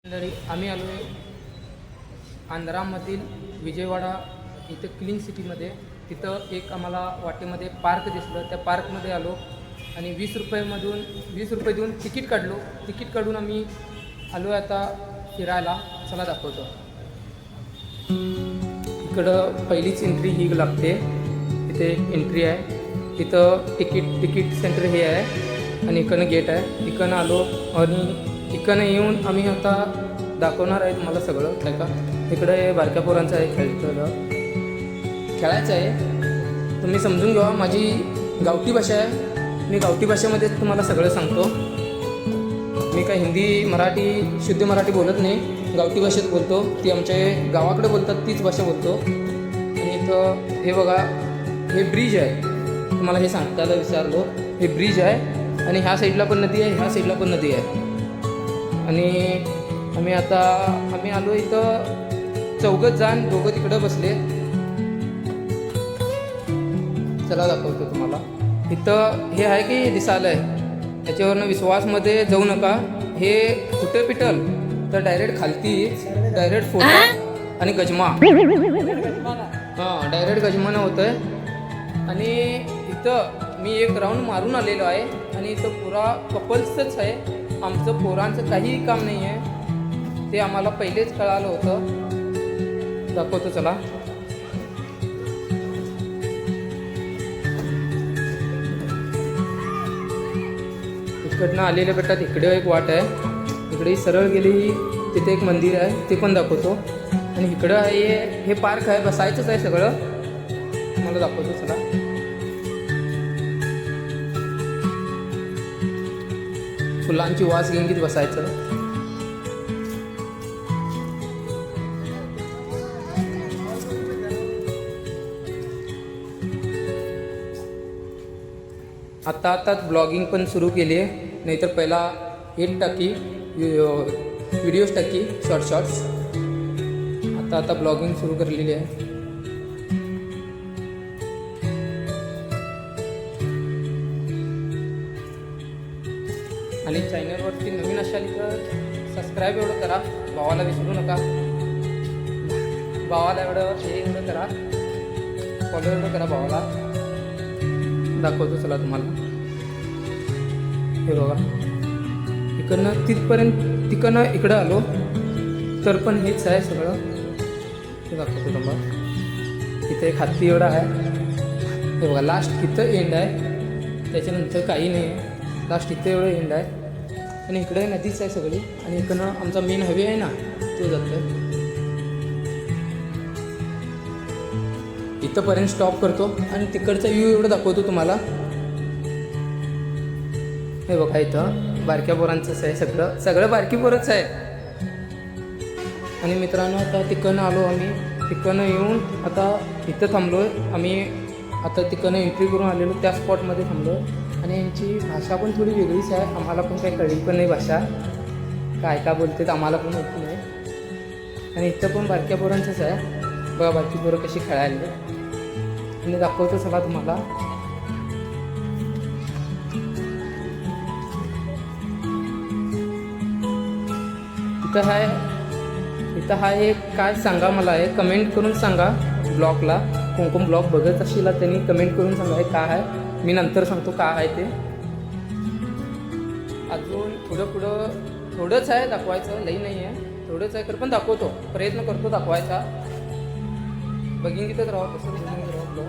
मंडळी आम्ही आलो आहे आंध्रामधील विजयवाडा इथं क्लीन सिटीमध्ये. तिथं एक आम्हाला वाटेमध्ये पार्क दिसलं, त्या पार्कमध्ये आलो आणि 20 रुपये देऊन तिकीट काढलो. तिकीट काढून आम्ही आलो आता फिरायला. चला दाखवतो. इकडं पहिलीच एंट्री ही लागते. इथे एंट्री आहे. इथं तिकीट सेंटर हे आहे आणि इकडनं गेट आहे. इकडनं आलो आणि इकडनं येऊन आम्ही आता दाखवणार आहे तुम्हाला सगळं काय का. इकडे बारक्या पोरांचं आहे खेळायचं आहे. तुम्ही समजून घ्या. माझी गावठी भाषा आहे. मी गावठी भाषेमध्येच तुम्हाला सगळं सांगतो. मी काय हिंदी मराठी शुद्ध मराठी बोलत नाही, गावठी भाषेत बोलतो. ती आमच्या गावाकडे बोलतात तीच भाषा बोलतो. आणि इथं हे बघा, हे ब्रिज आहे. तुम्हाला हे सांगताना विचारलो. हे ब्रिज आहे आणि ह्या साईडला पण नदी आहे, ह्या साईडला पण नदी आहे. आणि आम्ही आलो इथं चौघत जण, दोघं तिकडं बसले. चला दाखवतो तुम्हाला. इथं हे आहे की दिसायला आहे, त्याच्यावरनं विश्वासमध्ये जाऊ नका. हे कुठे पिटल तर डायरेक्ट खालती, डायरेक्ट फोटो आणि गजमा. हां, डायरेक्ट गजमानं होतं आहे. आणि इथं मी एक राऊंड मारून आलेलो आहे आणि इथं पुरा कपल्सच आहे. आमचं पोरांचं काहीही काम नाही आहे. ते आम्हाला पहिलेच कळालं होतं. दाखवतो चला. इकडनं आलेल्या गटात इकडे एक वाट आहे. इकडे सरळ गेली तिथे एक मंदिर आहे, ते पण दाखवतो. आणि इकडं आहे हे पार्क आहे, बसायचंच आहे सगळं. मला दाखवतो चला. फुलांची वास घेंगीत बसायचं. आताच ब्लॉगिंग पण सुरू केली आहे. नाहीतर पहिला एक टाकी व्हिडिओज टाकी शॉर्ट्स. आता ब्लॉगिंग सुरू करलेली आहे. आणि चॅनलवरती नवीन असाल तर सबस्क्राईब एवढं करा. भावाला विसरू नका. भावाला एवढं करा. फॉलो एवढं करा भावाला. दाखवतो चला तुम्हाला. हे बघा, इकडनं तिकडनं इकडं आलो तर पण हेच आहे सगळं. हे दाखवतो तुम्हाला. इथे एक हत्ती एवढा आहे. हे बघा, लास्ट इथं एंड आहे, त्याच्यानंतर काही नाही आहे. लास्ट इथं एवढं एंड आहे. आणि इकडे नदीच आहे सगळी. आणि इकडनं आमचा मेन हायवे आहे ना, तो जातो आहे. इथंपर्यंत स्टॉप करतो आणि तिकडचा व्ह्यू एवढं दाखवतो तुम्हाला. हे बघा, इथं बारक्या पोरांचंच आहे सगळं बारकी पोरंच आहे. आणि मित्रांनो, आता तिकडनं आलो आम्ही. तिकडनं येऊन आता इथं थांबलो आहे आम्ही. आता तिकडनं एंट्री करून आलेलो, त्या स्पॉटमध्ये थांबलो. आणि यांची भाषा पण थोडी वेगळीच आहे. आम्हाला पण काही कळली पण नाही भाषा, काय बोलते आम्हाला पण माहिती नाही. आणि इथं पण बारक्या पोरांचंच आहे. बघा बारकी पोरं कशी खेळायला. आणि दाखवतो चला तुम्हाला. इथं आहे काय सांगा मला. आहे कमेंट करून सांगा. ब्लॉगला कोण ब्लॉग बघत असेल त्यांनी कमेंट करून सांगा हे काय आहे. मी नंतर सांगतो काय आहे ते. अजून पुढं थोडंच आहे दाखवायचं, लई नाही आहे, थोडंच आहे. तर पण दाखवतो, प्रयत्न करतो दाखवायचा. बघीन तिथंच राहा, तसं बघीन राहतो.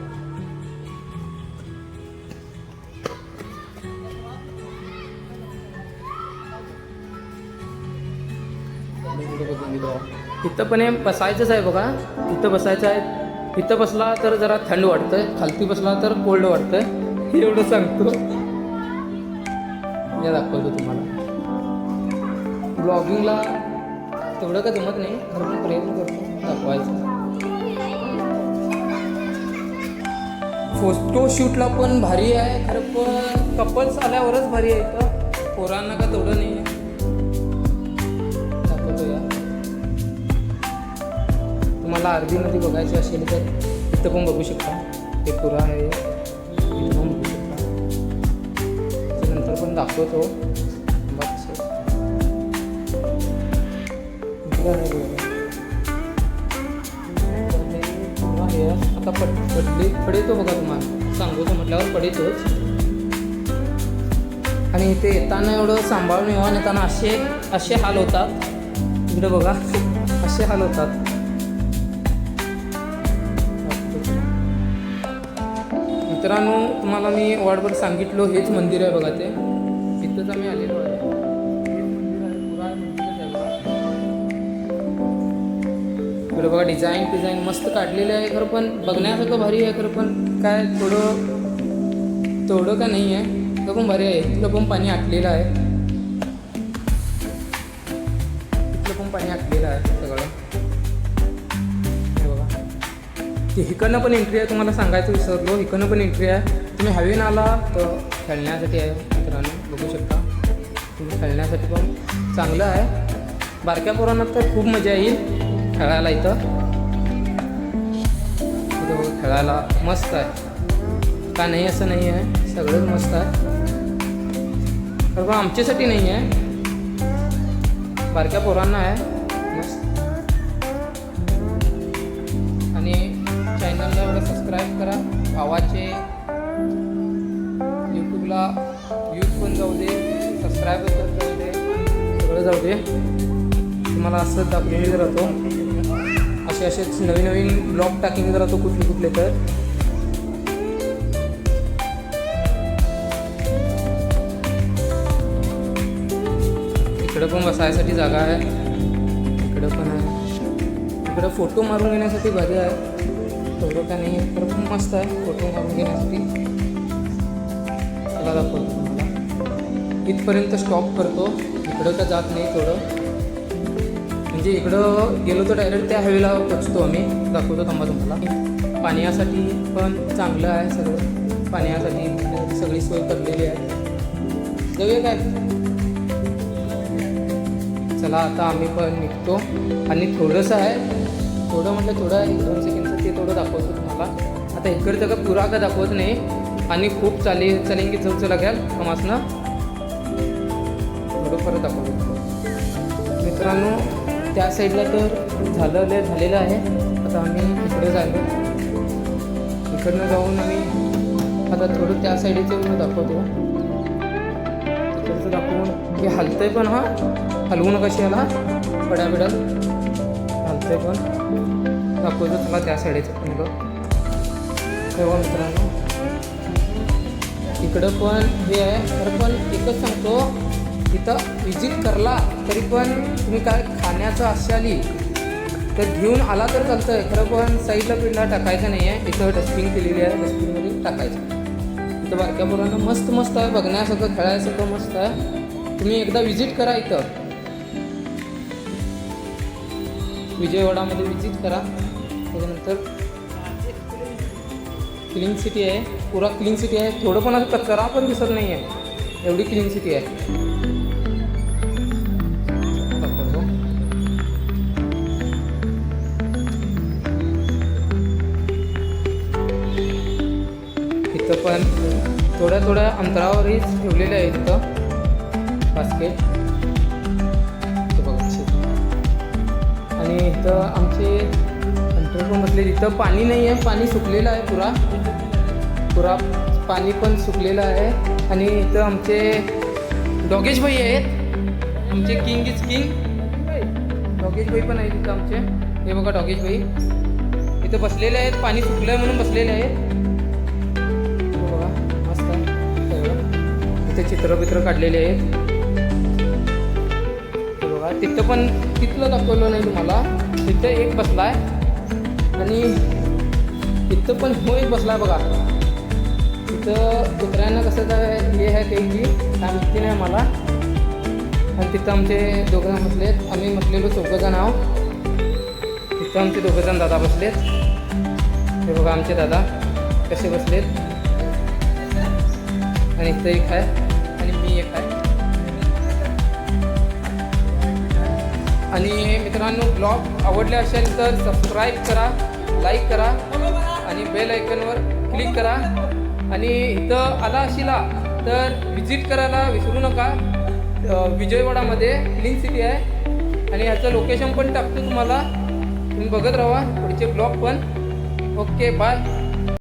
इथं पण हे बसायचंच आहे बघा. इथं बसायचं आहे. इथं बसला तर जरा थंड वाटतंय, खालती बसला तर कोल्ड वाटतंय. हे एवढं सांगतो. हे दाखवतो तुम्हाला. ब्लॉगिंगला तेवढं का जमत नाही, खरं पण प्रयत्न करतो दाखवायचा. फोटो शूटला पण भारी आहे, खरं पण कपल्स आल्यावरच भारी आहे. इथं पोरांना का तेवढं नाही आहे. दाखवतो या. तुम्हाला अर्धी नदी बघायची असेल तर इथं पण बघू शकता. हे पुरा आहे, इथं पण बघू शकता. त्याच्यानंतर पण दाखवतो. चांगलं आहे बघा. हे आता पडतो बघा, तुम्हाला सांगतो म्हटल्यावर पडतोच. आणि इथे येताना एवढं सांभाळून येताना असे हाल होतात. इकडे बघा असे हाल होतात. मित्रांनो, तुम्हाला मी वाटभर सांगितलो हेच मंदिर आहे बघा. ते इथंच आम्ही आलेलो आहे. इकडे बघा डिझाईन मस्त काढलेले आहे. खरं पण बघण्यासारखं भारी आहे. खरं पण काय तेवढं का नाही आहे. इथं पण भारी आहे. इथलं पण पाणी आटलेलं आहे. इथलं पण पाणी आटलेलं आहे सगळं. हे बघा, इकडनं पण एंट्री आहे. तुम्हाला सांगायचं विसरलो, इकडनं पण एंट्री आहे. तुम्ही हवेनं आला तर खेळण्यासाठी आहे मित्रांनो, बघू शकता तुम्ही. खेळण्यासाठी पण चांगलं आहे. बारक्या पोरांना तर खूप मजा येईल खेळायला. इथं खेळायला मस्त आहे. का नाही असं नाही आहे, सगळंच मस्त आहे. तर पण आमच्यासाठी नाही आहे, बारक्या पोरांना आहे मस्त. आणि चॅनलला एवढं सबस्क्राईब करा. भावाचे यूट्यूबला व्ह्यूज पण जाऊ दे, सबस्क्राईब पण जाऊ दे, सगळं जाऊ दे. तुम्हाला असंच दाखवून राहतो. असेच नवीन ब्लॉग टाकिंग राहतो कुठले तर. इकडं पण बसायसाठी जागा आहे. इकडं पण आहे. इकडं फोटो मारून घेण्यासाठी भारी आहे. तेवढं का नाही आहे, तर खूप मस्त आहे फोटो मारून घेण्यासाठी. त्याला दाखवतो तुम्हाला. इथपर्यंत स्टॉप करतो, इकडं का जात नाही थोडं. म्हणजे इकडं गेलो तर डायरेक्ट त्या हायवेला पोचतो आम्ही. दाखवतो थांबा तुम्हाला. पाण्यासाठी पण चांगलं आहे सगळं. पाण्यासाठी सगळी सोय करलेली आहे. जाऊया काय? चला आता आम्ही पण निघतो. आणि थोडंसं आहे, थोडं म्हटलं थोडं आहे, 2 सेकंडचं ते थोडं दाखवतो तुम्हाला. आता इकडचं का पुरा का दाखवत नाही. आणि खूप चलेंगे चौचं लागेल आम्हासनं. थोडं परत दाखवतो मित्रांनो. त्या साईडला तर झालेलं आहे. आता आम्ही इकडे जायलो. इकडनं जाऊन आम्ही आता थोडं त्या साईडचं दाखवतो. तिकडचं दाखवून हे हलतंय पण. हलवू नका याला, पड्याबिड्यात हलतंय पण. दाखवतो तुला त्या साईडचं पण. तेव्हा मित्रांनो इकडं पण हे आहे. तर पण एकच सांगतो, इथं विजिट करला तरी पण तुम्ही काय खाण्याचं आली तर घेऊन आला तर चालतं आहे. खरं पण साईडला पिढला टाकायचं नाही आहे. इथं डस्टबिन केलेली आहे, डस्टबिनमध्ये टाकायचं. इथं बारक्या पोरांना मस्त आहे, बघण्यासारखं खेळायसारखं मस्त आहे. तुम्ही एकदा विजिट करा. इथं विजयवाडामध्ये विजिट करा. त्याच्यानंतर क्लीन सिटी आहे, पुरा क्लीन सिटी आहे. थोडं पण असं कचरा पण दिसत नाही आहे, एवढी क्लीन सिटी आहे. इथं पण थोड्या अंतरावरच ठेवलेलं आहे इथं बास्केट. आणि इथं आमचे कंट्रोल पण बसले. इथं पाणी नाही आहे, पाणी सुकलेलं आहे पुरा पाणी पण सुकलेलं आहे. आणि इथं आमचे डॉगेश भाई आहेत, आमचे किंग इज किंग डॉगेश भाई पण आहेत इथं आमचे. हे बघा डॉगेश भाई इथं बसलेले आहेत, पाणी सुकलं आहे म्हणून बसलेले आहेत. बघा मस्त इथे चित्र काढलेले आहेत. बघा तिथं पण तिथलं दाखवलं नाही तुम्हाला. तिथं एक बसला आहे आणि तिथं पण एक बसला आहे बघा. तिथं कुत्र्यांना कसं काय हे आहे ते की काय माहिती नाही मला. आणि तिथं आमचे दोघंजण बसलेत. आम्ही म्हटलेलो चौघंजण आहो. तिथं आमचे दोघंजण दादा बसलेत. हे बघा आमचे दादा कसे बसलेत. आणि इथं एक आहे आणि मी एक आहे. आणि मित्रांनो ब्लॉग आवडले असेल तर सबस्क्राईब करा, लाईक करा आणि बेल आयकॉनवर क्लिक करा. आणि इथं आला अशिला तर विजिट करायला विसरू नका. विजयवाडामध्ये क्लीन सिटी आहे. आणि ह्याचं लोकेशन पण टाकतो तुम्हाला, तुम्ही बघत राहा पुढचे ब्लॉग पण. Okay bye.